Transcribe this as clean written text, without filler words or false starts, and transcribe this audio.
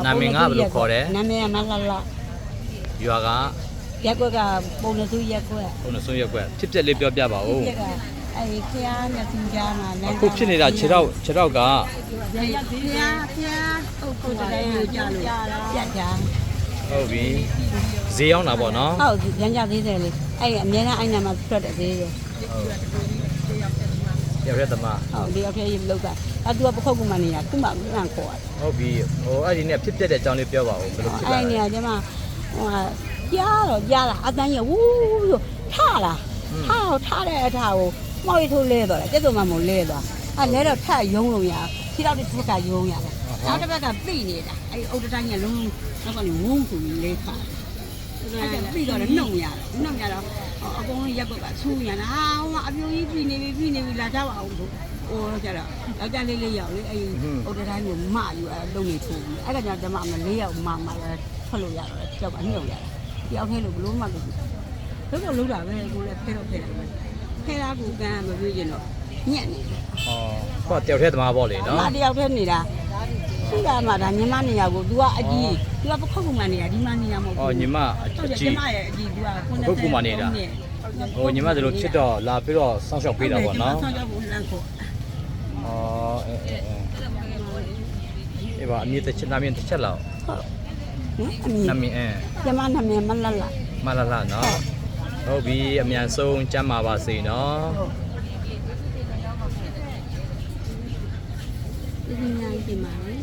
နာမည်ကဘယ်လိုခေါ်တယ် နာမည်ကမလာလာ ရွာက ရက်ကွက်ကပုံနှစုရက်ကွက် ဘုံနှဆုံးရက်ကွက်ဖြစ်ပျက်လေးပြောပြပါဦး ရက်ကအဲ့ဖျားနဲ့သူကြားမှာ အခုဖြစ်နေတာခြေတော့က ဖျားအုပ်ကိုတိုင်းကိုကြားလို့ပြတ်တာ ဟုတ်ပြီဈေးရောက်တာပေါ့နော် ဟုတ်ရမ်းကြသေးတယ်လေအဲ့အများနဲ့အဲ့နာမှာထွက်တယ်သေးတယ် ရောက်တဲ့သမား ဟုတ်ဒီအဖေကြီးလောက်တာအဲ့သူကပခုတ်ကမှနေတာသူ့မှာမှန်ခေါ်တယ် ဟုတ်ပြီဟိုအဲ့ဒီနေ့ဖြစ်ပျက်တဲ့အကြောင်းလေးပြောပါဦးဘယ်လိုဖြစ်လာ အဲ့ လဲ နေရာကျမဟိုကြားလာအတန်းရဝူးလို့ထားလာထားတဲ့အထားကိုမော်ရီထိုးလဲသွားတယ်ကျက်စုံမှမလဲသွားအဲ့လဲတော့ထက်ယုံလို့ရခြေတော့တစ်ခါယုံရတယ်နောက်တစ်ဘက်ကပြိနေတာအဲ့အုတ်တိုင်းကလုံးနောက်ကနေဝုန်းဆိုပြီးလဲခါအဲ့ဒါပြိတော့လည်းနှုတ်ရတယ်နှုတ်ရတော့အကုန်လုံးရက်ကွက်ကဆူးရတာဟိုကအပြိုကြီးပြိနေပြီလာကြပါအောင်လို့ဟိုကျတော့ယောက်ျားလေးရောက်လေအဲ့အုတ်တိုင်းကိုမယူအဲ့လုံနေထိုးပြီးအဲ့ဒါကြောင့်ကျွန်မမ၄ယောက်မထွက်လို့ရတော့ကြောက်ကနှုတ်ရတယ်တယောက်ထဲလို့ဘလို့မှမလုပ်ဘူးလုံးတာပဲကိုလည်းဖဲတော့ဖဲတာဖဲတာကိုကန်းမပြေးကျင်တော့ညက်နေတယ် ဟောတယောက်တည်းသမားပေါ့လေ ။ နော် အမတယောက်တည်းနေတာ။သူကမှဒါညီမနေရကို तू ကအကြီး तू ကပခုတ်ကမှနေတာဒီမှနေရမဟုတ်ဘူး ဟောညီမအ ဟုတ်တယ် ကြီး ညီမရဲ့အကြီး तू က ပုတ်ကူမှနေတာ ဟိုညီမတို့လိုဖြစ်တော့လာပြီးတော့စောင့်ရှောက်ပေးတာပေါ့နော် ဆောင်းကြောက်ဘူးလမ်းကို အေးပါအမြင့်တစ်ချက်နာမည်တစ်ချက်လောက် ဟုတ်။နော်အမီ နာမည်အဲ ကျမနာမည်မလလ မလာလာနော်ဟုတ်ပြီအမြန်ဆုံးကျမ်းပါပါစေနော် ဒီနေ့ညဒီမှာလေ